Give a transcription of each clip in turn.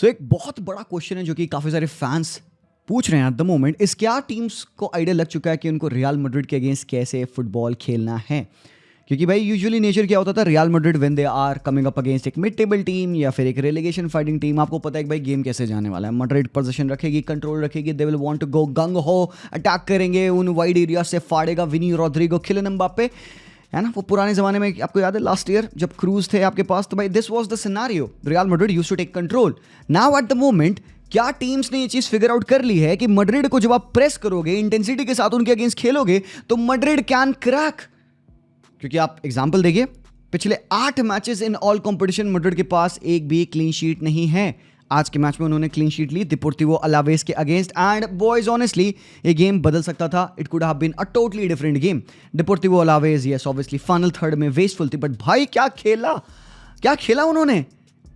सो एक बहुत बड़ा क्वेश्चन है जो कि काफ़ी सारे फैंस पूछ रहे हैं एट द मोमेंट इस क्या टीम्स को आइडिया लग चुका है कि उनको रियल मैड्रिड के अगेंस्ट कैसे फुटबॉल खेलना है। क्योंकि भाई यूजुअली नेचर क्या होता था, Real Madrid when they are coming up against एक मिड टेबल टीम या फिर एक रेलेगेशन फाइटिंग टीम, आपको पता है कि भाई गेम कैसे जाने वाला है। मैड्रिड पोजीशन रखेगी, कंट्रोल रखेगी, they will want to go gung ho, attack करेंगे, उन वाइड एरिया से फाड़ेगा विनी रोड्रिगो, किलियन एम्बाप्पे, है ना। वो पुराने जमाने में आपको याद है लास्ट ईयर जब क्रूज थे आपके पास, तो भाई this was the scenario, Real Madrid used to take control. Now at the moment क्या टीम्स ने ये चीज फिगर आउट कर ली है कि मैड्रिड को जब आप प्रेस करोगे, इंटेंसिटी के साथ उनके अगेंस्ट खेलोगे, तो मैड्रिड कैन क्रैक। क्योंकि आप एग्जांपल देखिए, पिछले 8 matches in all competition Madrid के पास एक भी क्लीन शीट नहीं है। आज के मैच में उन्होंने क्लीन शीट ली डिपोर्टिवो अलावेस के अगेंस्ट, एंड बॉयज ऑनेस्टली ये गेम बदल सकता था। It could have been a totally different game. Deportivo Alaves yes obviously final third में वेस्टफुल थी, बट भाई क्या खेला उन्होंने।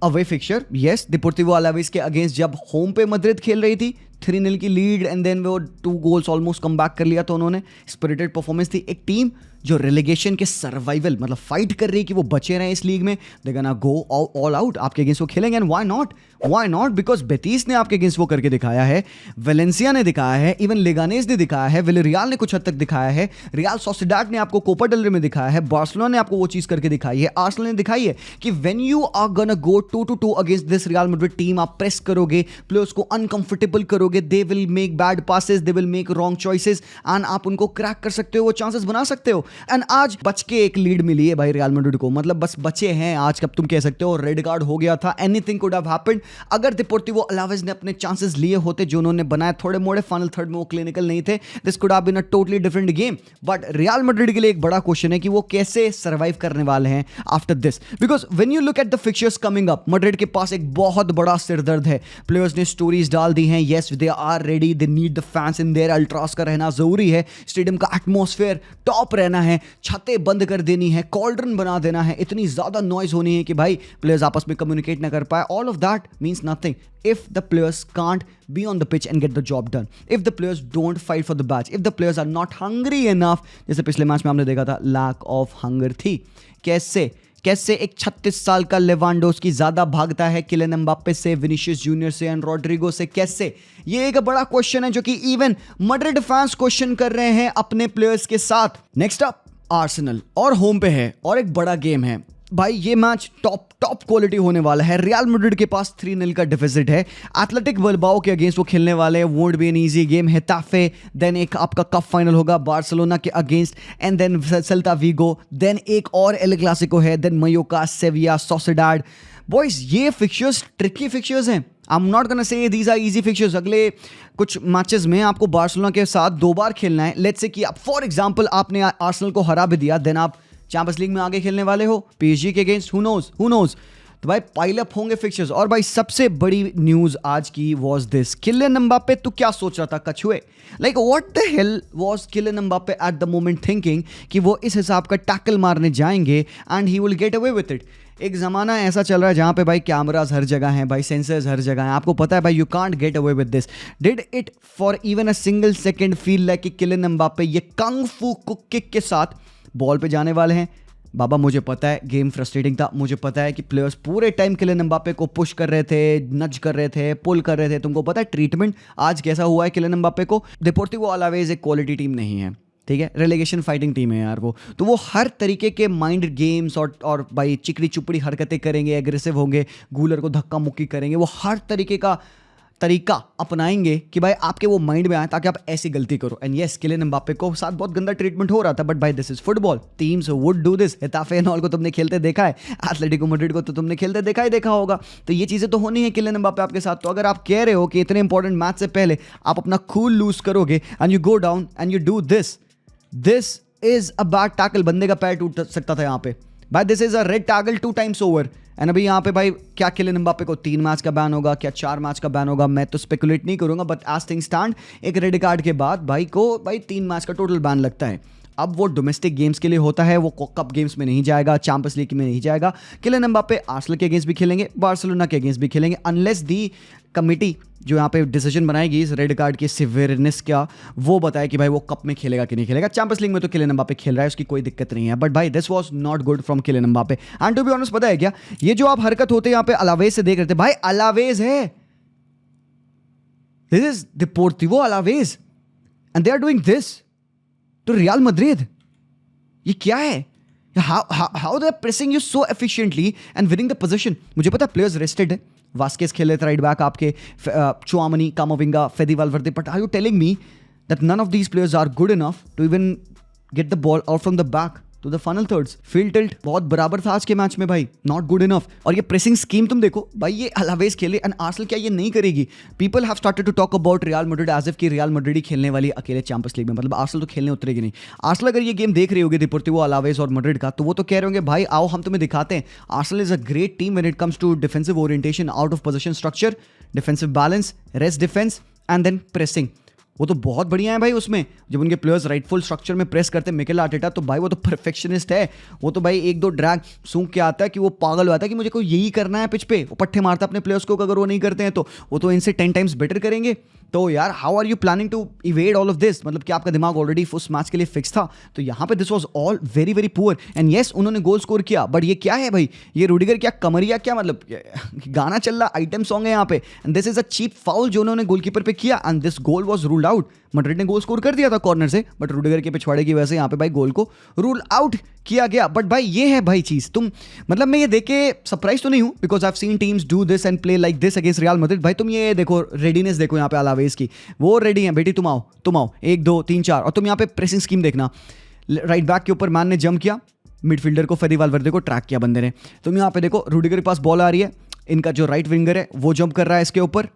Away fixture yes, Deportivo Alaves के अगेंस्ट जब होम पे मैड्रिड खेल रही थी, 3-0 की लीड एंड देन वो 2 गोल्स ऑलमोस्ट कम बैक कर लिया, तो उन्होंने स्पिरिटेड परफॉर्मेंस थी। एक टीम जो रिलेगेशन के सर्वाइवल मतलब फाइट कर रही है कि वो बचे रहे इस लीग में, they gonna go all out, आपके अगेंस्ट वो खेलेंगे। And why not because Betis ने आपके अगेंस्ट वो करके दिखाया है, वेलेंसिया ने दिखाया है, इवन लेगानेस ने दिखाया है, विलेरियल ने कुछ हद तक दिखाया है, रियल सोसिएडाड ने आपको कोपा डेल रे में दिखाया है, बार्सिलोना ने आपको वो चीज करके दिखाई है, आर्सेनल ने दिखाई है कि when you are gonna go 2-2 against this Real Madrid team, आप प्रेस करोगे, प्लेयर्स को अनकंफर्टेबल करोगे, they will make bad passes, they will make wrong choices, and आप उनको क्रैक कर सकते हो, वो चांसेस बना सकते हो। एंड आज बच के एक लीड मिली है भाई रियल मैड्रिड को, मतलब बस बचे हैं आज, कब तुम कह सकते हो रेड कार्ड हो गया था, एनीथिंग कुड हैव हैपेंड। अगर डिपोर्टिवो अलावेस ने अपने चांसेस लिए होते जो उन्होंने बनाए, थोड़े मोड़े फाइनल थर्ड में वो क्लिनिकल नहीं थे, this could have been a totally different game. But Real Madrid के लिए एक बड़ा क्वेश्चन है कि वो कैसे सर्वाइव करने वाले हैं after this, because when you look at the fixtures coming up, Madrid के पास एक बहुत बड़ा सिरदर्द है। प्लेयर्स ने स्टोरीज डाल दी हैं, yes they are ready, they need the fans in there, ultras का रहना जरूरी है, स्टेडियम का एटमॉस्फेयर टॉप रहना है, छतें बंद कर देनी है, कॉल्ड्रन बना देना है, इतनी ज्यादा नॉइज होनी है कि भाई प्लेयर्स आपस में कम्युनिकेट ना कर पाए। All of that means nothing if the players can't be on the pitch and get the job done, if the players don't fight for the badge, if the players are not hungry enough, जैसे पिछले match में हमने देखा था lack of hunger थी। कैसे एक 36 साल का लेवांडोस्की ज्यादा भागता है किलियन एम्बाप्पे से, विनीशियस जूनियर से एंड रोड्रिगो से, कैसे? ये एक बड़ा क्वेश्चन है जो कि इवन मैड्रिड फैंस क्वेश्चन कर रहे हैं अपने प्लेयर्स के साथ। नेक्स्ट अप आर्सेनल, और होम पे है और एक बड़ा गेम है भाई। ये मैच टॉप क्वालिटी होने वाला है। रियल मैड्रिड के पास 3-0 का डिफिसिट है, एथलेटिक बिल्बाओ के अगेंस्ट वो खेलने वाले हैं, won't be an easy game. Getafe, then एक आपका कप फाइनल होगा बार्सिलोना के against, and then Celta Vigo, then एक और एल क्लासिको है, then Mallorca, Sevilla, Sociedad. Boys ये फिक्चर्स ट्रिकी फिक्चर्स हैं। I am not gonna say these are easy fixtures. अगले कुछ मैचेस में आपको बार्सिलोना के साथ 2 बार खेलना है। लेट्स से कि आप फॉर एग्जांपल आपने आर्सेनल को हरा भी दिया, देन आप चैंपियंस लीग में आगे खेलने वाले हो पीएसजी के अगेंस्ट, हु नोज। तो भाई पाइल अप होंगे फिक्चर्स। और भाई सबसे बड़ी न्यूज आज की वाज दिस, किलियन एम्बाप्पे, तू क्या सोच रहा था कछुए? Like what the hell was Kylian Mbappe at the moment thinking कि वो इस हिसाब का टैकल मारने जाएंगे and he will get away with it. एक ज़माना ऐसा चल रहा है जहाँ पे भाई कैमराज हर जगह हैं, भाई सेंसर्स हर जगह हैं, आपको पता है भाई you can't get away with this. Did it for even a single second feel like कि किलियन एम्बाप्पे ये कंग फू किक के साथ बॉल पे जाने वाले हैं? बाबा मुझे पता है गेम फ्रस्ट्रेटिंग था, मुझे पता है कि प्लेयर्स पूरे टाइम किलियन एम्बाप्पे को पुश कर रहे थे, नज कर रहे थे, पुल कर रहे थे। तुमको पता है ट्रीटमेंट आज कैसा हुआ है किलियन एम्बाप्पे को? डिपोर्टिवो अलावेस एक क्वालिटी टीम नहीं है, ठीक है, रेलेगेशन फाइटिंग टीम है यार वो। तो वो हर तरीके के माइंड गेम्स और भाई चिकड़ी चुपड़ी हरकतें करेंगे, एग्रेसिव होंगे, गूलर को धक्का मुक्की करेंगे, वो हर तरीके का तरीका अपनाएंगे कि भाई आपके वो माइंड में आए ताकि आप ऐसी गलती करो। एंड यस किलियन एम्बाप्पे को साथ बहुत गंदा ट्रीटमेंट हो रहा था, बट भाई this is football, teams would do this. Getafe and all को तुमने खेलते देखा है, एथलेटिको मैड्रिड को तो तुमने खेलते देखा होगा। तो ये चीज़ें तो होनी है किलियन एम्बाप्पे आपके साथ। तो अगर आप कह रहे हो कि इतने इंपॉर्टेंट मैच से पहले आप अपना खून लूज करोगे and you go down and you do this is a bad tackle. बंदे का पैर टूट सकता था यहाँ पे भाई। This is a red tackle 2 times over. And अभी यहाँ पे भाई क्या किलियन एम्बाप्पे को 3 मैच का बैन होगा, क्या 4 मैच का बैन होगा, मैं तो स्पेकुलेट नहीं करूंगा, बट एज थिंग स्टैंड एक रेड कार्ड के बाद भाई 3 मैच का टोटल बैन लगता है। अब वो डोमेस्टिक गेम्स के लिए होता है, वो कप गेम्स में नहीं जाएगा, चैंपियंस लीग में नहीं जाएगा। किलियन एम्बापे आर्सेनल के अगेंस्ट भी खेलेंगे, बार्सिलोना के अगेंस्ट भी खेलेंगे, अनलेस दी कमिटी जो यहाँ पे डिसीजन बनाएगी इस रेड कार्ड की सिवियरनेस का, वो बताए कि भाई वो कप में खेलेगा कि नहीं खेलेगा। चैंपियंस लीग में तो किलियन एम्बापे खेल रहा है, उसकी कोई दिक्कत नहीं है, बट भाई this was not good from Kylian Mbappe. And to be honest, पता है क्या, ये जो आप हरकत होते यहाँ पे अलावेज से देख रहे थे, भाई अलावेज है, this is Deportivo Alaves and they are doing this to Real Madrid. ये क्या है? How they are pressing you so efficiently and winning the position. मुझे पता है प्लेयर्स रेस्टेड है, वास्केस खेले थे राइट बैक आपके, Tchouameni, Camavinga, Fede Valverde, but are you telling me that none of these players are good enough to even get the ball out from the back to the final thirds? Field tilt बहुत बराबर था आज के match में भाई, not good enough. और ये pressing scheme तुम देखो भाई, ये अलावेज खेले एंड आर्सेनल क्या ये नहीं करेगी? People have started to talk about Real Madrid as if कि रियल मैड्रिड ही खेलने वाली अकेले चैंपियंस लीग में, मतलब आर्सेनल तो खेलने उतरेगी नहीं। आर्सेनल अगर ये गेम देख रही होगी डिपोर्टिवो अलावेज और मैड्रिड का, तो वो तो कह रहे होंगे भाई आओ हम तुम्हें दिखाते हैं, Arsenal is a great team when it comes to defensive orientation, out of position structure, defensive balance, rest defence and then pressing. वो तो बहुत बढ़िया है भाई उसमें, जब उनके प्लेयर्स राइटफुल स्ट्रक्चर में प्रेस करते हैं मिकेल आर्टेटा, तो भाई वो तो परफेक्शनिस्ट है। वो तो भाई एक दो ड्रैग सूंघ के आता है कि वो पागल होता है कि मुझे को यही करना है पिच पे, वो पट्टे मारता है अपने प्लेयर्स को, अगर वो नहीं करते हैं तो वो तो इनसे 10 टाइम्स बेटर करेंगे। तो यार how are you planning to evade all of this? मतलब कि आपका दिमाग ऑलरेडी उस मैच के लिए फिक्स था, तो यहाँ पे this was all very very poor. And yes उन्होंने गोल स्कोर किया, बट ये क्या है भाई, ये रूडिगर क्या कमरिया क्या, मतलब गाना चल रहा, आइटम सॉन्ग है यहाँ पे। And this is a cheap foul जो उन्होंने गोलकीपर पे किया and this goal was ruled out. Madrid ने गोल स्कोर कर दिया था कॉर्नर से, बट रूडिगर के पिछवाड़े की वजह से यहाँ पे भाई गोल को रूल आउट किया गया। बट भाई ये है भाई चीज, तुम मतलब मैं ये देख के सरप्राइज तो नहीं हूं, because I have seen teams do this and play like this against real Madrid. भाई तुम ये देखो रेडीनेस देखो यहाँ पे अलावेज की, वो रेडी है बेटी, तुम आओ 1 2 3 4। और तुम यहाँ पे प्रेसिंग स्कीम देखना, राइट बैक के ऊपर मैन ने जंप किया, मिडफील्डर को फेदी वाल्वर्दे को ट्रैक किया बंदे ने। तुम यहाँ पे देखो रूडिगर के पास बॉल आ रही है, इनका जो राइट विंगर है वो जंप कर रहा है इसके ऊपर,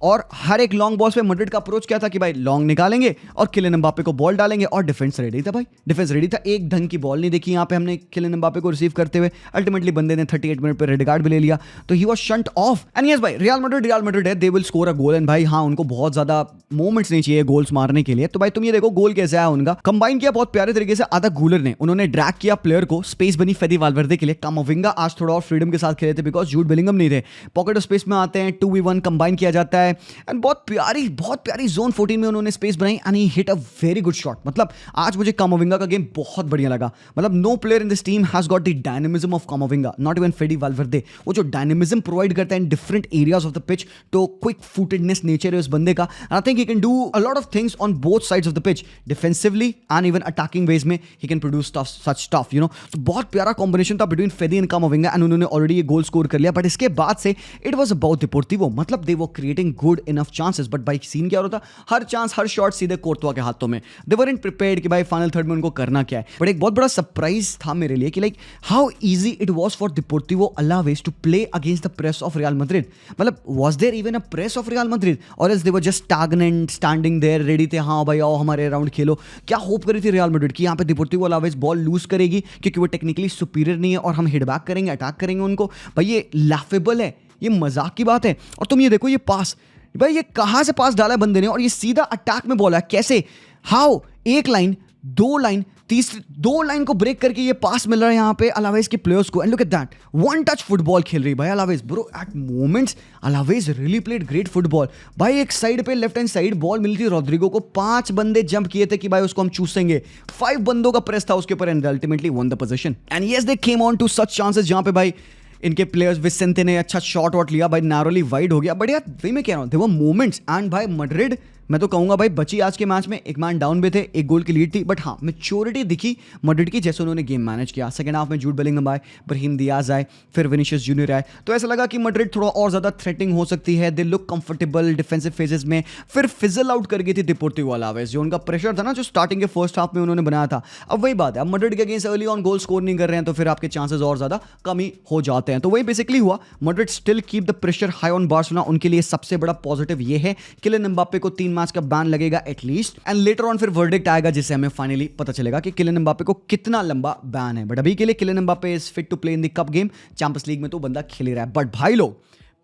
और हर एक लॉन्ग बॉल्स पे मैड्रिड का अप्रोच क्या था कि भाई लॉन्ग निकालेंगे और किलियन एम्बापे को बॉल डालेंगे, और डिफेंस रेडी था भाई, डिफेंस रेडी था। एक ढंग की बॉल नहीं देखी यहाँ पे हमने किलियन एम्बापे को रिसीव करते हुए। अल्टीमेटली बंदे ने 38 मिनट पे रेड कार्ड भी ले लिया, तो he was shunt of. And yes भाई रियल मैड्रिड है, they will score a goal. And भाई हाँ, उनको बहुत ज्यादा मोमेंट्स नहीं चाहिए गोल्स मारने के लिए। तो भाई तुम ये देखो गोल कैसे आया उनका, कंबाइन किया बहुत प्यारे तरीके से आधा गूलर ने, उन्होंने ड्रैग किया प्लेयर को, स्पेस बनी फेदी वाल्वर्दे के लिए। कामाविंगा आज थोड़ा और फ्रीडम के साथ खेले थे बिकॉज जूड बेलिंगम नहीं थे, पॉकेट ऑफ स्पेस में आते हैं, 2v1 कंबाइन किया जाता है एंड बहुत प्यारी जोन 14 में उन्होंने स्पेस बनाई and he hit a very good shot. मतलब आज मुझे कामाविंगा का गेम बहुत बढ़िया लगा। मतलब no player in this team has got the dynamism of Camavinga, not even Fede Valverde. वो जो डायनेमिज्म प्रोवाइड करता है in different areas of the pitch, तो क्विक फुटेडनेस नेचर है उस बंदे का। I think he can do a lot of things on both sides of the pitch, defensively and even attacking ways में he can produce such stuff, you know. तो बहुत प्यारा combination था between Phedi and कामाविंगा and उन्होंने already ये goal score कर लिया। But इसके बाद से इट वाज अबाउट डिपोर्टिवो, मतलब they were creating good enough chances, but भाई सीन क्या होता, हर चांस हर शॉट सीधे कोर्तवा के हाथों में। दे वरंट प्रिपेयर्ड कि भाई फाइनल थर्ड में उनको करना क्या है। बट एक बहुत बड़ा सरप्राइज था मेरे लिए कि like how easy it was for Deportivo Alaves to play against the press of Real Madrid. मतलब was there even a press of Real Madrid और else they were just stagnant standing there ready थे, हाँ भाई आओ हमारे around खेलो। क्या hope करी थी रियल मैड्रिड कि यहाँ पे डिपोर्टिवो अलावेज बॉल लूज करेगी क्योंकि वो टेक्निकली सुपीरियर नहीं है और हम हिट बैक करेंगे, अटैक करेंगे उनको। भाई ये लाफेबल है, ये मजाक की बात है। और तुम ये देखो ये पास, भाई ये कहां से पास डाला है बंदे ने और ये सीधा अटैक में बॉल है, कैसे, हाउ, एक लाइन, दो लाइन, तीसरी दो लाइन को ब्रेक करके ये पास मिल रहा है यहाँ पे अलावेज के प्लेयर्स को। And look at that, one touch football खेल रही भाई Alaves. Bro at moments Alaves really played great football भाई। एक साइड पे लेफ्ट हैंड साइड बॉल मिली थी रोड्रिगो को, 5 बंदे जंप किए थे कि भाई उसको हम चूसेंगे, 5 बंदों का प्रेस था उसके ऊपर and ultimately won the position. And yes they came on to such chances जहां पे भाई इनके प्लेयर्स विसेंते ने अच्छा शॉट वॉट लिया भाई, नैरोली वाइड हो गया। बट यार वही मैं कह रहा हूँ, देयर वर मोमेंट्स एंड भाई मैड्रिड मैं तो कहूंगा भाई बची आज के मैच में। एक मैन डाउन भी थे, एक गोल की लीड थी, बट हाँ मैच्योरिटी दिखी मैड्रिड की जैसे उन्होंने गेम मैनेज किया। सेकंड हाफ में जूड बेलिंगम आए, ब्राहीम दियाज आए, फिर विनीशियस जूनियर आए, तो ऐसा लगा कि मैड्रिड थोड़ा और ज्यादा थ्रेटनिंग हो सकती है। They look comfortable defensive phases में। फिर फिजल आउट कर गई थी डिपोर्टिवो अलावेज, जो उनका प्रेशर था ना जो स्टार्टिंग के फर्स्ट हाफ में उन्होंने बनाया था। अब वही बात है, अब मैड्रिड के against early on goal score नहीं कर रहे हैं तो फिर आपके चांसेस और ज्यादा कम ही हो जाते हैं। तो वही बेसिकली हुआ, Madrid still keep the pressure high on Barcelona. उनके लिए सबसे बड़ा पॉजिटिव ये है किलियन एम्बापे को 3 मैच का बैन लगेगा एटलीस्ट, एंड लेटर ऑन फिर वर्डिक्ट आएगा जिससे हमें फाइनली पता चलेगा कि किलियन एम्बापे को कितना लंबा बैन है। बट अभी के लिए Kylian Mbappe is fit to play in the cup game. Champions League में तो बंदा खेल ही रहा है। बट भाई लोग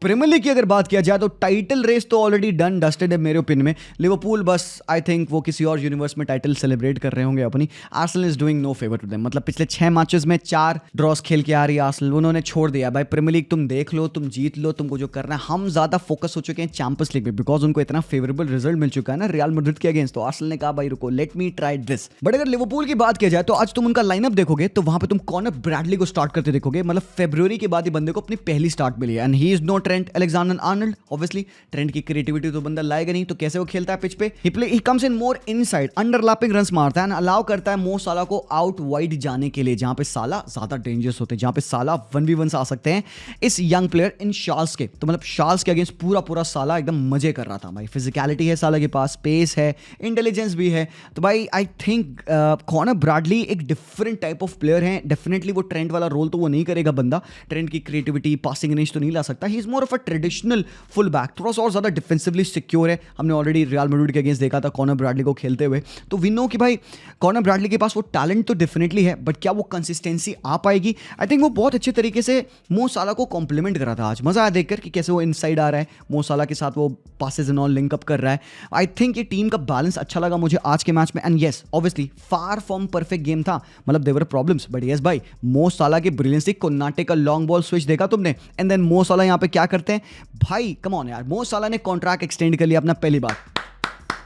प्रीमियर लीग की अगर बात किया जाए तो टाइटल रेस तो ऑलरेडी डन डस्टेड है मेरे ओपिनियन में। लिवरपूल बस आई थिंक वो किसी और यूनिवर्स में टाइटल सेलिब्रेट कर रहे होंगे अपनी। Arsenal is doing no favour to them, मतलब पिछले 6 मैचेस में 4 ड्रॉस खेल के आ रही है आर्सेनल, उन्होंने छोड़ दिया भाई। प्रीमियर लीग तुम देख लो, तुम जीत लो, तुमको जो करना है। हम ज्यादा फोकस हो चुके हैं चैंपियंस लीग में बिकॉज उनको इतना फेवरेबल रिजल्ट मिल चुका है ना रियल मैड्रिड के अगेंस्ट। तो आर्सेनल ने कहा भाई रुको, let me try this. But अगर लिवरपूल की बात किया जाए तो आज तुम उनका लाइनअप देखोगे तो वहां पे तुम कॉनर ब्रैडली को स्टार्ट करते देखोगे। मतलब फरवरी के बाद ही बंदे को अपनी पहली स्टार्ट मिली है and he is no Trent Alexander Arnold. Obviously Trent की क्रिएटिविटी तो बंदा लाएगा नहीं, तो कैसे वो खेलता है पिच पे? He comes in more inside, underlapping runs मारता है एंड अलाउ करता है मो साला को आउट वाइड जाने के लिए, जहां पे साला ज्यादा डेंजरस होते हैं, जहां पे साला 1v1 से आ सकते हैं इस यंग प्लेयर इन शार्ल्स के। तो मतलब शार्ल्स के अगेंस्ट पूरा साला एकदम मजे कर रहा था भाई। फिजिकलिटी है साला के पास, पेस है, इंटेलिजेंस भी है। तो भाई आई थिंक कॉनर ब्रैडली एक डिफरेंट टाइप ऑफ प्लेयर है। डेफिनेटली वो ट्रेंट वाला रोल तो वो नहीं करेगा बंदा, ट्रेंट की क्रिएटिविटी पासिंग रेंज तो नहीं ला सकता। He is more of a traditional full back, थोड़ा सा और ज्यादा डिफेंसिवली सिक्योर है। हमने ऑलरेडी रियल मैड्रिड के अगेंस्ट देखा था कॉनर ब्रैडली को खेलते हुए, तो वी नो कि भाई कॉनर ब्रैडली के पास वो टैलेंट तो डेफिनेटली है, बट क्या वो कंसिस्टेंसी आ पाएगी? आई थिंक वो बहुत अच्छे तरीके से मो साला को कॉम्प्लीमेंट करा था। आज मजा आया देखकर कि कैसे वो इनसाइड आ रहा है, मो साला के साथ वो passes and all link up कर रहा है। आई थिंक ये टीम का बैलेंस अच्छा लगा मुझे आज के मैच में। And yes obviously far from perfect game था, मतलब देवर प्रॉब्लम्स, बट यस भाई मो साला की ब्रिलियंसी। कोनाटे का लॉन्ग बॉल स्विच देखा तुमने? एंड देन मो साला यहाँ पे क्या करते हैं भाई, कम ऑन यार, मो साला ने कॉन्ट्रैक्ट एक्सटेंड कर लिया अपना पहली बार।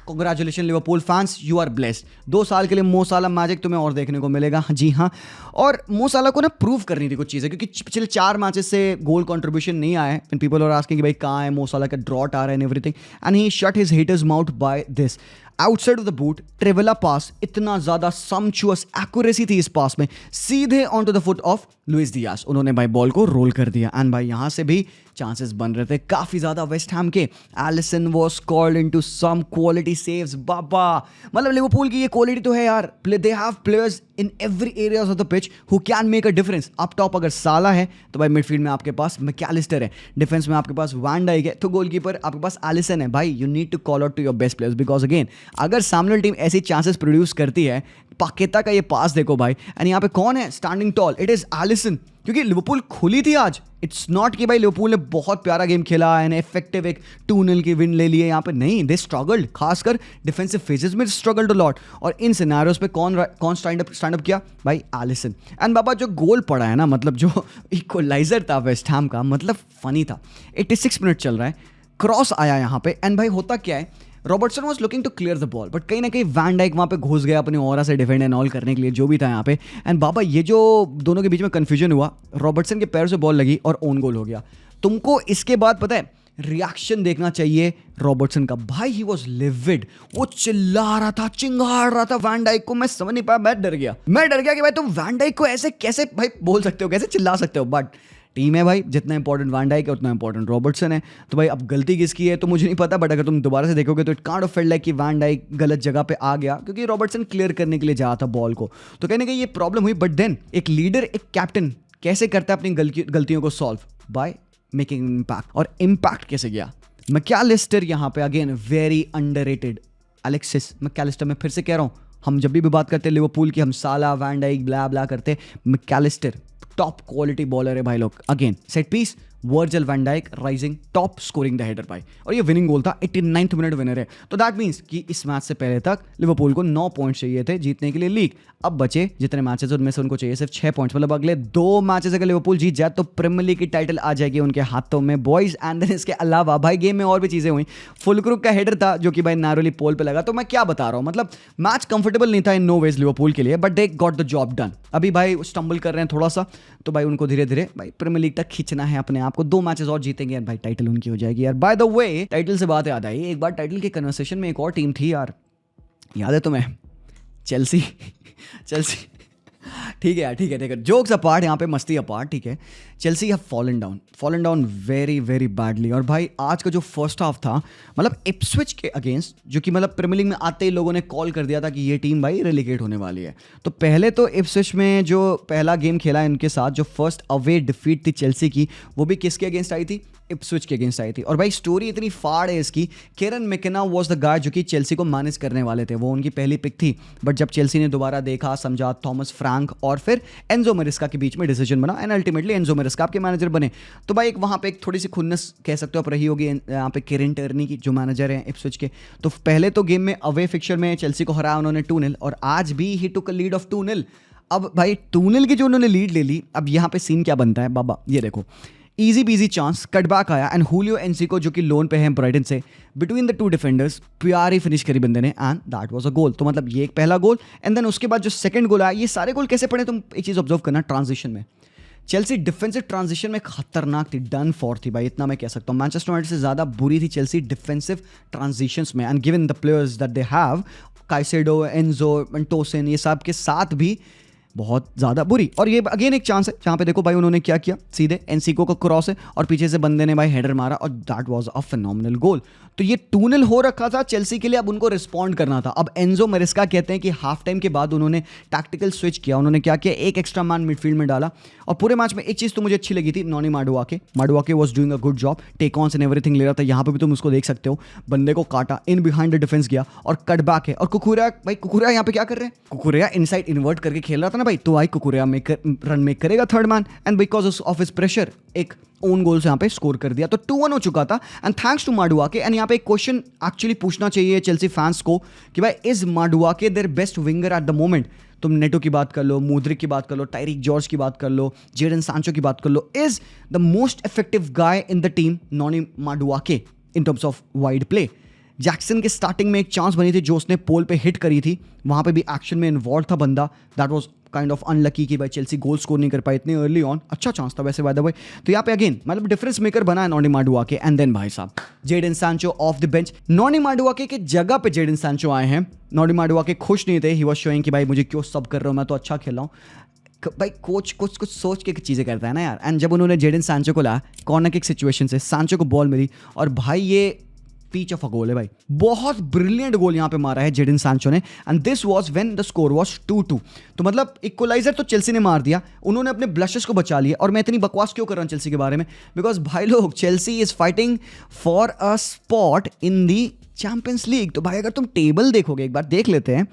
Congratulation Liverpool fans, you are blessed. 2 साल के लिए मो साला मैजिक तुम्हें और देखने को मिलेगा। जी हाँ, और मो साला को ना प्रूव करनी थी कुछ चीज़ें, क्योंकि पिछले 4 मैचेस से गोल कंट्रीब्यूशन नहीं आया है। एंड पीपल आर आस्किंग कि भाई कहाँ है मो साला का ड्रॉट आ रहा है and everything, and he shut his haters mouth by this. Outside of the boot trivela pass, इतना ज्यादा समचुअस एक्यूरेसी थी इस पास में, सीधे on to the foot of Luis Diaz. उन्होंने भाई बॉल को रोल कर दिया एंड भाई यहां से भी चांसेस बन रहे थे काफी ज्यादा वेस्ट हैम के। Alisson was called into some quality saves. बाबा मतलब लिवरपूल की ये क्वालिटी तो है यार, they have players in every areas of the pitch who can make a difference. Up top अगर साला है तो भाई मिडफील्ड में आपके पास मैकलिस्टर है, डिफेंस में आपके पास वैन डाइक है, तो गोलकीपर आपके पास एलिसन है। भाई you need to call out to your best players, because again अगर सामने टीम ऐसी चांसेस प्रोड्यूस करती है, पाकेता का ये पास देखो भाई, एंड यहाँ पे कौन है standing tall? It is Alisson. क्योंकि लिवरपूल खुली थी आज। इट्स नॉट कि भाई लिवरपूल ने बहुत प्यारा गेम खेला एंड इफेक्टिव एक 2-0 की विन ले लिए यहाँ पे, नहीं, दे स्ट्रगल्ड, खासकर डिफेंसिव फेजेस में स्ट्रगल्ड अ लॉट। और इन सिनेरियोस पे कौन स्टैंड अप किया भाई? एलिसन। एंड बाबा जो गोल पड़ा है ना, मतलब जो इक्वलाइजर था वेस्ट हैम का, मतलब फनी था। 86 मिनट चल रहा है, क्रॉस आया यहाँ पे एंड भाई होता क्या है, Robertson was looking to clear the ball, but कहीं ना कहीं वैन डाइक वहाँ पे घुस गया अपनी ओरा से डिफेंड एंड ऑल करने के लिए, जो भी था यहाँ पे। एंड बाबा ये जो दोनों के बीच में कंफ्यूजन हुआ, रॉबर्टसन के पैर से बॉल लगी और ओन गोल हो गया। तुमको इसके बाद पता है रिएक्शन देखना चाहिए रॉबर्टसन का। भाई ही वॉज लिविड, वो चिल्ला रहा था, चिंगाड़ रहा था वैन डाइक को। मैं समझ नहीं पाया, मैं डर गया कि भाई तुम वैन डाइक को ऐसे कैसे भाई बोल सकते हो, कैसे चिल्ला सकते हो? बट टीम है भाई, जितना इंपॉर्टेंट वैन डाइक है उतना इंपॉर्टेंट रॉबर्टसन है। तो भाई अब गलती किसकी है तो मुझे नहीं पता, बट अगर तुम दोबारा से देखोगे तो it kind of felt like कि वैन डाइक गलत जगह पे आ गया, क्योंकि रॉबर्टसन क्लियर करने के लिए जा था बॉल को, तो कहने की ये प्रॉब्लम हुई। बट देन एक लीडर, एक कैप्टन कैसे करता है अपनी गलतियों को सॉल्व? By making impact. और इम्पैक्ट कैसे गया? मैकलिस्टर यहाँ पे again very underrated. Alexis MacAllister, मैं फिर से कह रहा हूँ, हम जब भी बात करते हैं लिवरपूल की, हम साला वैन डाइक ब्ला ब्ला करते, मैकलिस्टर टॉप क्वालिटी बॉलर है भाई लोग। Again set piece, Virgil van Dijk rising top, scoring the header भाई, और ये विनिंग गोल था, 89th मिनट विनर है। तो दैट मींस कि इस मैच से पहले तक लिवरपूल को 9 पॉइंट्स चाहिए थे जीतने के लिए लीग। अब बचे जितने मैचेस उनमें से उनको चाहिए सिर्फ 6 पॉइंट्स, मतलब अगले 2 मैचेस अगर लिवरपूल जीत जाए तो प्रीमियर लीग की टाइटल आ जाएगी उनके हाथों में बॉयज। एंड देन इसके अलावा भाई गेम में और भी चीजें हुई। फुलक्रुक का हेडर था जो कि भाई नारोली पोल पे लगा। तो मैं क्या बता रहा हूँ, मतलब मैच कंफर्टेबल नहीं था इन नो वेज लिवरपूल के लिए, but they got the job done. अभी भाई स्टम्बल कर रहे हैं थोड़ा सा, तो भाई उनको धीरे धीरे भाई प्रीमियर लीग तक खींचना है अपने आप को। 2 मैचेस और जीतेंगे यार भाई, टाइटल उनकी हो जाएगी यार। बाय द वे टाइटल से बात याद आई, एक बार टाइटल के कन्वर्सेशन में एक और टीम थी यार, याद है तुम्हें? चेल्सी। ठीक है यार, ठीक है, जोक्स अपार्ट, यहाँ पे मस्ती अपार्ट, ठीक है। Chelsea have fallen down very very badly. और भाई आज का जो फर्स्ट हाफ था, मतलब इप्सविच के अगेंस्ट, जो कि मतलब प्रीमियर लीग में आते ही लोगों ने कॉल कर दिया था कि ये टीम भाई रेलीगेट होने वाली है। तो पहले तो इप्सविच में जो पहला गेम खेला इनके साथ, जो फर्स्ट अवे डिफीट थी चेल्सी की, वो भी किसके अगेंस्ट आई थी? इप्सविच के अगेंस्ट आई थी। और भाई स्टोरी इतनी फाड़ है इसकी, केरन मैकेना वाज द गाय जो कि चेल्सी को मैनेज करने वाले थे, वो उनकी पहली पिक थी। बट जब चेल्सी ने दोबारा देखा, समझा, थॉमस फ्रैंक और फिर एंजो मरिस्का के बीच में डिसीजन बना एंड अल्टीमेटली एंजो मैरेस्का आपके मैनेजर बने। तो भाई एक वहाँ पे एक थोड़ी सी खुन्नस कह सकते हो आप रही होगी यहाँ पे किरण टर्नी की, जो मैनेजर हैं इप्सविच के। तो पहले तो गेम में अवे फिक्चर में चेल्सी को हराया उन्होंने 2-0, और आज भी ही टुक अ लीड ऑफ 2-0। अब भाई 2-0 की जो उन्होंने लीड ले ली, अब यहाँ पे सीन क्या बनता है बाबा, ये देखो इजी पीजी चांस, कटबैक आया एंड हुलियो एनसिको जो कि लोन पे है ब्राइटन से, बिटवीन द टू डिफेंडर्स प्यारी फिनिश करी बंदे ने एंड दैट वाज अ गोल। तो मतलब ये एक पहला गोल, एंड देन उसके बाद जो सेकंड गोल आया, ये सारे गोल कैसे पड़े तुम एक चीज़ ऑब्जर्व करना, ट्रांजिशन में। चेल्सी डिफेंसिव ट्रांजिशन में खतरनाक थी, डन फॉर थी भाई, इतना मैं कह सकता हूँ। मैनचेस्टर यूनाइटेड से ज़्यादा बुरी थी चेल्सी डिफेंसिव ट्रांजिशंस में, and given the players that they have, Caicedo, Enzo, टोसिन, ये सब के साथ भी बहुत ज़्यादा बुरी। और ये अगेन एक चांस है जहाँ पे देखो भाई उन्होंने क्या किया, सीधे एनसिको का क्रॉस है और पीछे से बंदे ने भाई हेडर मारा और दैट वाज अ फिनोमिनल गोल। तो ये 2-0 हो रखा था चेल्सी के लिए, अब उनको रिस्पॉन्ड करना था। अब एंजो मैरेस्का कहते हैं कि हाफ टाइम के बाद उन्होंने टैक्टिकल स्विच किया। उन्होंने क्या किया, एक एक्स्ट्रा मैन मिडफील्ड में डाला, और पूरे मैच में एक चीज़ तो मुझे अच्छी लगी थी, Noni Madueke was doing a good job, take ons and everything ले रहा था। यहाँ पे भी तुम उसको देख सकते हो, बंदे को काटा, इन बिहाइंड द डिफेंस गया और कट बैक है। और कुकुरेया यहाँ पे क्या कर रहे हैं, कुकुरेया इनसाइड इन्वर्ट करके खेल रहा था ना भाई, तो भाई कुकुरेया रन मेक करेगा third man, and because of his pressure एक ओन गोल से यहाँ पे स्कोर कर दिया। तो 2-1 हो चुका था एंड थैंक्स टू माडुआके। एंड यहाँ पे एक क्वेश्चन एक्चुअली पूछना चाहिए चेल्सी फैंस को कि भाई is Madueke their best winger at the moment. तुम नेटो की बात कर लो, मुद्रिक की बात कर लो, टायरिक जॉर्ज की बात कर लो, जेडन सांचो की बात कर लो, is the most effective guy in the team Noni Madueke in terms of wide play. Jackson के स्टार्टिंग में एक चांस बनी थी जो उसने पोल पे हिट करी थी, वहाँ पे भी एक्शन में इन्वॉल्व था बंदा, that was kind of unlucky कि भाई चेल्सी गोल स्कोर नहीं कर पाई इतने अर्ली ऑन। अच्छा चांस था वैसे बाय द वे। तो यहाँ पे अगेन मतलब डिफरेंस मेकर बना है नॉनी माडुआके। एंड देन भाई साहब Jadon Sancho off the bench, Noni Madueke के जगह पे जेडन सांचो आए हैं। नॉनी माडुआके खुश नहीं थे, ही वाज शोइंग कि भाई मुझे क्यों सब कर रहा हूँ, मैं तो अच्छा खेल रहा हूँ। भाई कोच कुछ सोच के चीज़ें करता है ना यार। एंड जब उन्होंने जेडन सांचो को लाया कॉर्नर किक सिचुएशन से, सांचो को बॉल मिली और भाई ये पीच ऑफ अ गोल है भाई, बहुत ब्रिलियंट गोल यहाँ पे मारा है जेडन सांचो ने। And this was when the score was 2-2। तो मतलब इक्वलाइजर तो चेल्सी ने मार दिया, उन्होंने अपने ब्लशेस को बचा लिया। और मैं इतनी बकवास क्यों कर रहा हूँ चेल्सी के बारे में, बिकॉज भाई लोग Chelsea is fighting for a spot in the champions league. तो भाई अगर तुम टेबल देखोगे, एक बार देख लेते हैं,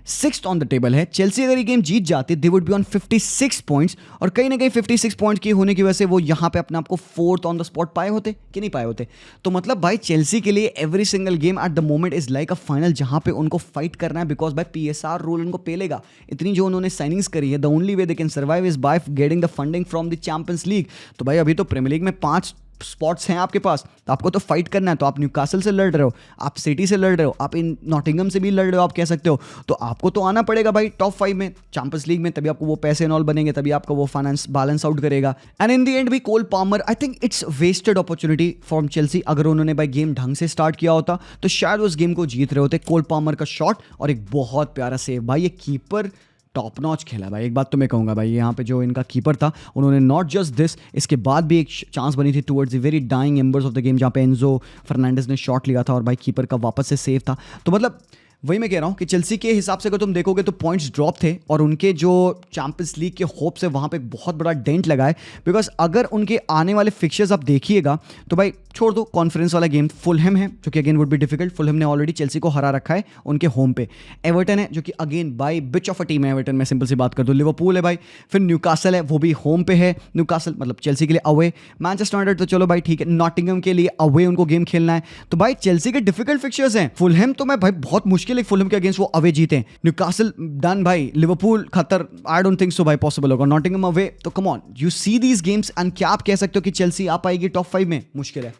6th ऑन द टेबल है। चेल्सी अगर ये गेम जीत जाती they would be on 56 points, और कहीं ना कहीं 56 पॉइंट की होने की वजह से वो यहाँ पे अपने आप को 4th ऑन द स्पॉट पाए होते कि नहीं पाए होते। तो मतलब भाई चेल्सी के लिए every single game at the moment is like a final, जहाँ पे उनको फाइट करना है, बिकॉज भाई PSR रूल उनको पेलेगा। इतनी जो उन्होंने साइनिंग्स करी है, the only way they can survive is by getting the funding from the champions league. तो भाई अभी तो प्रीमियर लीग में 5 स्पॉट्स हैं आपके पास, तो आपको तो फाइट करना है। तो आप न्यूकासल से लड़ रहे हो, आप सिटी से लड़ रहे हो, आप इन नॉटिंगम से भी लड़ रहे हो, आप कह सकते हो। तो आपको तो आना पड़ेगा भाई टॉप 5 में चैंपियंस लीग में, तभी आपको वो पैसे एंड ऑल बनेंगे, तभी आपका वो फाइनेंस बैलेंस आउट करेगा। एंड इन द एंड भी Cole Palmer, I think it's wasted opportunity from Chelsea. अगर उन्होंने भाई गेम ढंग से स्टार्ट किया होता तो शायद उस गेम को जीत रहे होते। कोल पामर का शॉट और एक बहुत प्यारा सेव भाई, ये कीपर टॉप नॉच खेला भाई। एक बात तो मैं कहूँगा भाई, यहाँ पे जो इनका कीपर था, उन्होंने नॉट जस्ट दिस, इसके बाद भी एक चांस बनी थी towards the very dying embers of the game, जहाँ पे एंजो फर्नांडिस ने शॉट लिया था और भाई कीपर का वापस से सेव था। तो मतलब वही मैं कह रहा हूँ कि चेल्सी के हिसाब से अगर तुम देखोगे तो पॉइंट्स ड्रॉप थे, और उनके जो चैंपियंस लीग के होप्स है वहाँ पे बहुत बड़ा डेंट लगा है। बिकॉज अगर उनके आने वाले फिक्चर्स आप देखिएगा तो भाई छोड़ दो, कॉन्फ्रेंस वाला गेम फुलहैम है जो कि again would be difficult. Fulham ने ऑलरेडी चेल्सी को हरा रखा है उनके होम पे। एवर्टन है जो कि again by beach of a team है एवर्टन, मैं सिंपल सी बात कर दूँ। लिवरपूल है भाई, फिर न्यूकासल है, वो भी होम पे है। न्यूकासल मतलब चेल्सी के लिए अवे। मैनचेस्टर यूनाइटेड तो चलो भाई ठीक है, नॉटिंगम के लिए अवे उनको गेम खेलना है। तो भाई चेल्सी के डिफिकल्ट फिक्चर्स हैं। फुलहैम तो मैं भाई बहुत मुश्किल है फुलहैम के अगेंस्ट वो अवे जीते। न्यूकासल डन भाई, लिवरपूल खतर, आई डोंट थिंक सो भाई पॉसिबल होगा। नॉटिंगम अवे, तो come on you see these games and क्या आप कह सकते हो कि चेल्सी आ पाएगी टॉप 5 में? मुश्किल है।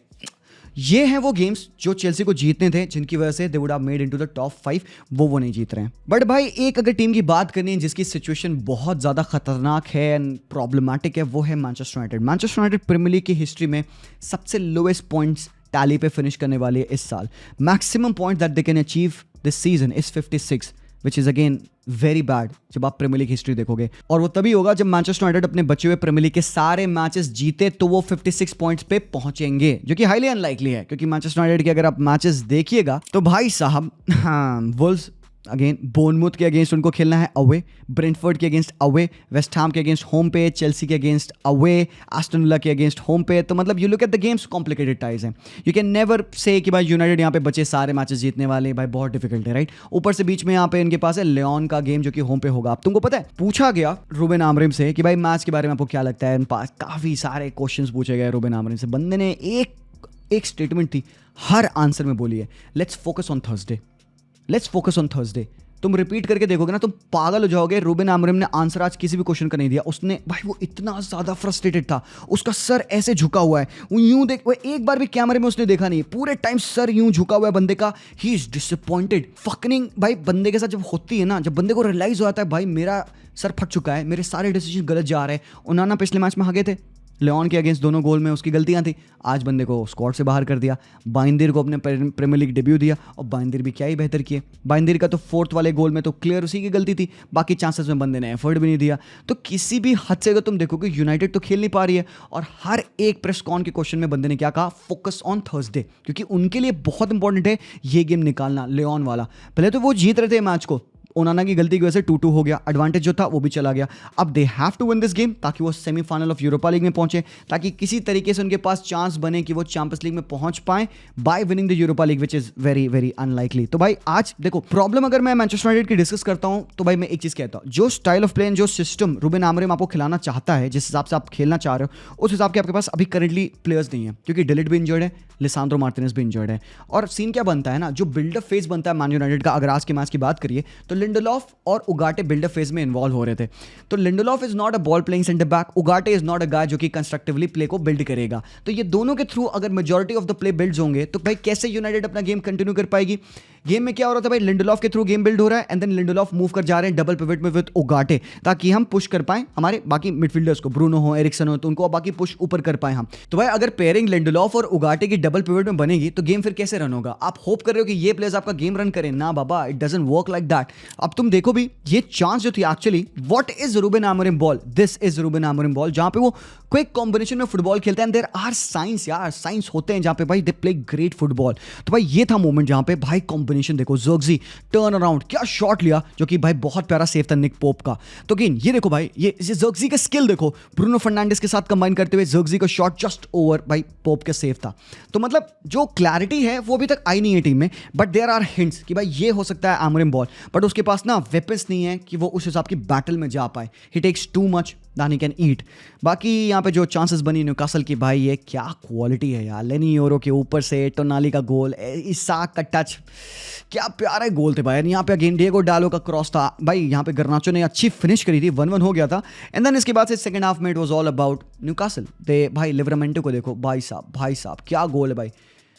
ये हैं वो गेम्स जो चेल्सी को जीतने थे, जिनकी वजह से they would have made into the top 5, वो नहीं जीत रहे हैं। बट भाई एक अगर टीम की बात करनी है जिसकी सिचुएशन बहुत ज़्यादा खतरनाक है एंड प्रॉब्लमैटिक है, वो है Manchester United. Manchester United Premier League की हिस्ट्री में सबसे लोएस्ट पॉइंट्स टैली पे फिनिश करने वाली है इस साल। Maximum point that they can achieve this season is 56, which is again very bad जब आप प्रीमियर लीग हिस्ट्री देखोगे। और वो तभी होगा जब मैनचेस्टर यूनाइटेड अपने बचे हुए प्रीमियर लीग के सारे मैचेस जीते, तो वो 56 पॉइंट्स पे पहुंचेंगे, जो कि हाईली अनलाइकली है। क्योंकि मैनचेस्टर यूनाइटेड के अगर आप मैचेस देखिएगा तो भाई साहब, हाँ, वुल्व्स अगेन बोर्नमूथ के अगेंस्ट उनको खेलना है अवे, ब्रेंटफोर्ड के अगेंस्ट अवे, वेस्ट हैम के अगेंस्ट होम पे, चेल्सी के अगेंस्ट अवे, एस्टन विला के अगेंस्ट होम पे। तो मतलब you look at the games, complicated ties हैं। यू कैन नेवर से कि भाई यूनाइटेड यहाँ पे बचे सारे मैचेस जीतने वाले, भाई बहुत डिफिकल्ट है, राइट। ऊपर से बीच में यहाँ पे इनके पास है लियोन का गेम जो कि होम पे होगा। अब तुमको पता है, पूछा गया रूबेन आमोरिम से कि भाई मैच के बारे में आपको क्या लगता है। काफी सारे क्वेश्चंस पूछे गए रूबेन आमोरिम से। बंदे ने एक स्टेटमेंट थी, हर आंसर में बोली है, let's focus on Thursday, let's focus on Thursday. तुम रिपीट करके देखोगे ना, तुम पागल हो जाओगे। रूबेन आमोरिम ने आंसर आज किसी भी क्वेश्चन का नहीं दिया। उसने भाई, वो इतना ज्यादा फ्रस्ट्रेटेड था, उसका सर ऐसे झुका हुआ है, वो यूं देख, वो एक बार भी कैमरे में उसने देखा नहीं, पूरे टाइम सर यूं झुका हुआ है बंदे का। He is disappointed fucking. भाई बंदे के साथ जब होती है ना, जब बंदे को रियलाइज हो जाता है भाई मेरा सर फट चुका है, मेरे सारे डिसीजन गलत जा रहे हैं। उन्होंने पिछले मैच में हागे थे, लियोन के अगेंस्ट दोनों गोल में उसकी गलतियां थी। आज बंदे को स्क्वाड से बाहर कर दिया, बाइंदर को अपने प्रीमियर लीग डेब्यू दिया, और बाइंदर भी क्या ही बेहतर किए। बाइंदर का तो फोर्थ वाले गोल में तो क्लियर उसी की गलती थी, बाकी चांसेस में बंदे ने एफर्ट भी नहीं दिया। तो किसी भी हद से अगर तुम देखोगे यूनाइटेड तो खेल नहीं पा रही है। और हर एक प्रेस कॉन के क्वेश्चन में बंदे ने क्या कहा, फोकस ऑन थर्सडे, क्योंकि उनके लिए बहुत इंपॉर्टेंट है ये गेम निकालना, लियोन वाला। पहले तो वो जीत रहे थे मैच को, ओनाना की गलती की वजह से 2-2 हो गया, एडवांटेज जो था वो भी चला गया। अब they have to win this game ताकि वो सेमीफाइनल ऑफ यूरोपा लीग में पहुंचे, ताकि किसी तरीके से उनके पास चांस बने कि वो चैंपियंस लीग में पहुंच pi by winning the Europa league, which is very very unlikely. तो भाई आज देखो, प्रॉब्लम अगर मैं मैनचेस्टर यूनाइटेड की डिस्कस करता हूं तो भाई मैं एक चीज कहता हूं, जो स्टाइल ऑफ प्ले एंड जो सिस्टम रूबेन आमोरिम आपको खिलाना चाहता है, जिस हिसाब से आप खेलना चाह रहे हो, उस हिसाब के आपके पास अभी करंटली प्लेयर्स नहीं है, क्योंकि डिलिट भी इंजर्ड है, लिसांड्रो मार्टिनेज भी इंजर्ड है। और सीन क्या बनता है ना, जो बिल्डअप फेज बनता है मैन यूनाइटेड का, अगर आज के मैच की बात करिए तो लिंडेलॉफ और उगाटे बिल्डअप फेज में इन्वॉल्व हो रहे थे। तो Lindelof is not a ball playing centre back, Ugarte is not a guy जो कि कंस्ट्रक्टिवली प्ले को बिल्ड करेगा। तो ये दोनों के थ्रू अगर majority of the play builds होंगे तो भाई कैसे यूनाइटेड अपना गेम कंटिन्यू कर पाएगी। गेम में क्या हो रहा था भाई, लिंडेलॉफ के थ्रू गेम बिल्ड हो रहा है, एंड देन लिंडेलॉफ मूव कर जा रहे हैं डबल पिवट में विद उगाटे, ताकि हम पुश कर पाएं हमारे बाकी मिडफील्डर्स को, ब्रूनो हो, एरिक्सन हो, तो उनको बाकी पुश ऊपर कर पाए हम। तो भाई अगर पेयरिंग लिंडेलॉफ और उगाटे की डबल पिवट में बनेगी तो गेम फिर कैसे रन होगा। आप होप कर रहे हो कि ये प्लेयर्स आपका गेम रन करें, ना बाबा, it doesn't work like that. अब तुम देखो भी, ये चांस जो थी actually, what is Ruben Amorim ball, this is Ruben Amorim ball, जहां पे वो क्विक कॉम्बिनेशन में फुटबॉल खेलते हैं। देयर आर साइंस, यार साइंस होते हैं जहां पे भाई दे प्ले ग्रेट फुटबॉल। तो भाई ये था मोमेंट जहां पे भाई कॉम्बिनेशन देखो, ज़र्क्ज़ी टर्न अराउंड, क्या शॉट लिया, जो कि भाई बहुत प्यारा सेव था निक पोप का। तो अगेन ये देखो भाई, ये ज़र्क्ज़ी का स्किल देखो, ब्रूनो फर्नांडिस के साथ कंबाइन करते हुए ज़र्क्ज़ी का शॉट जस्ट ओवर भाई पोप का सेव था। तो मतलब जो क्लैरिटी है वो अभी तक आई नहीं है टीम में, बट देयर आर हिंट्स कि भाई ये हो सकता है आमोरिम बॉल, बट उसके पास ना वेपन्स नहीं है कि वो उस हिसाब की बैटल में जा पाए। He takes too much than he can eat. बाकी यहाँ पे जो चांसेस बनी न्यूकासल की, भाई ये क्या क्वालिटी है यार, लेनी योरो के ऊपर से टोनाली का गोल, इसाक का टच, क्या प्यारे गोल थे भाई। यहाँ पे अगेन डिएगो डालो का क्रॉस था भाई, यहाँ पे गर्नाचो ने अच्छी फिनिश करी थी, 1-1 हो गया था। एंड देन इसके बाद से सेकंड हाफ में it was all about Newcastle. They भाई लिवरामेंटो को देखो, भाई साहब क्या गोल है भाई।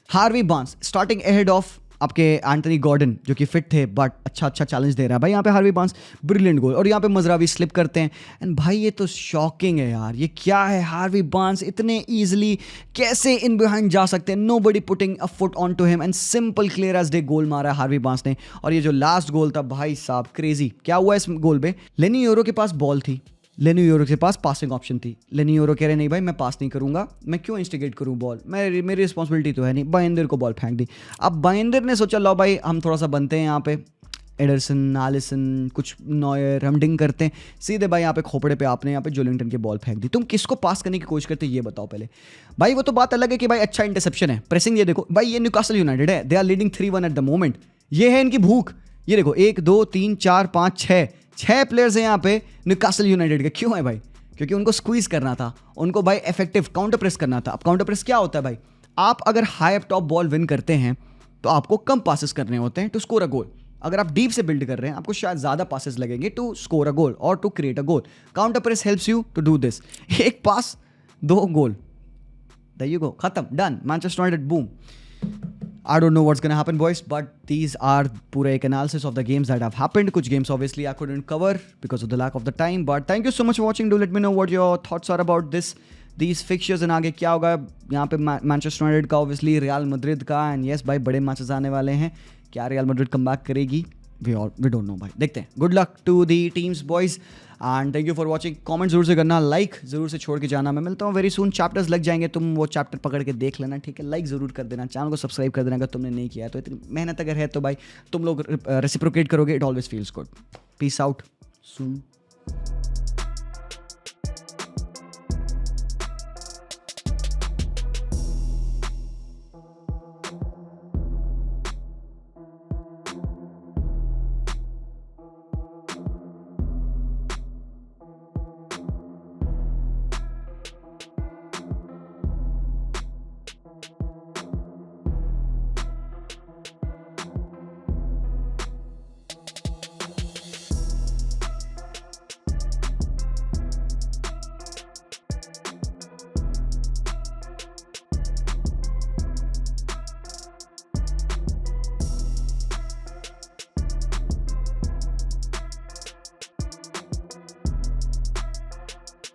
Harvey Barnes starting ahead of आपके एंथनी गॉर्डन जो कि फिट थे, बट अच्छा चैलेंज दे रहा है भाई यहाँ पे हार्वी बार्न्स, ब्रिलियंट गोल। और यहाँ पे मजरावी स्लिप करते हैं, एंड भाई ये तो शॉकिंग है यार, ये क्या है, हार्वी बार्न्स इतने ईजिली कैसे इन बिहाइंड जा सकते हैं, nobody putting a foot on to him, and simple clear as day goal मारा है हार्वी बार्न्स ने। और ये जो लास्ट गोल था भाई साहब क्रेजी, क्या हुआ इस गोल पे, लेनी योरो के पास बॉल थी, लेनी योरो के पास पासिंग ऑप्शन थी, लेनी योरो कह रहे नहीं भाई मैं पास नहीं करूंगा, मैं क्यों इंस्टिगेट करूं बॉल, मेरी रिस्पॉन्सिबिलिटी तो है नहीं। बाइंदर को बॉल फेंक दी। अब बाइंदर ने सोचा लो भाई हम थोड़ा सा बनते हैं यहाँ पे, एडरसन, आलिसन, कुछ नॉयर, हम डिंग करते हैं, सीधे भाई यहाँ पे खोपड़े पे आपने यहाँ पे जोलिंगटन की बॉल फेंक दी। तुम किसको पास करने की कोशिश करते ये बताओ पहले भाई। वो तो बात अलग है कि भाई अच्छा इंटरसेप्शन है, प्रेसिंग ये देखो भाई, ये न्यूकासल यूनाइटेड है, they are leading 3-1 at the moment, ये है इनकी भूख। ये देखो 1 2 3 4 5 6 प्लेयर्स हैं यहाँ पे न्यूकासल यूनाइटेड के। क्यों है भाई, क्योंकि उनको स्क्वीज करना था, उनको भाई इफेक्टिव काउंटर प्रेस करना था। अब काउंटर प्रेस क्या होता है भाई, आप अगर high up top ball win करते हैं तो आपको कम पासेस करने होते हैं टू स्कोर अ गोल। अगर आप डीप से बिल्ड कर रहे हैं आपको शायद ज़्यादा पासेस लगेंगे टू स्कोर अ गोल और to create a goal. Counter press helps you to do this. एक पास 2 गोल, देयर यू गो, खत्म, done, Manchester United, boom. I don't know what's going to happen, boys, but these are पूरा एक analysis of the games that have happened. कुछ games obviously I couldn't cover because of the lack of the time, but thank you so much for watching. Do let me know what your thoughts are about these fixtures and आगे क्या होगा यहाँ पे Manchester United का, obviously real Madrid का, and yes भाई बड़े matches आने वाले हैं। क्या रियल मैड्रिड कम बैक करेगी, वी डोंट नो भाई, देखते हैं। Good luck to the teams boys and thank you for watching. Comment जरूर से करना, लाइक जरूर से छोड़ के जाना। मैं मिलता हूँ वेरी सून, चैप्टर्स लग जाएंगे, तुम वो चैप्टर पकड़ के देख लेना, ठीक है। लाइक जरूर कर देना, चैनल को सब्सक्राइब कर देना अगर तुमने नहीं किया है तो। इतनी मेहनत अगर है तो भाई तुम लोग रेसिप्रोकेट करोगे, it always feels good. Peace out soon.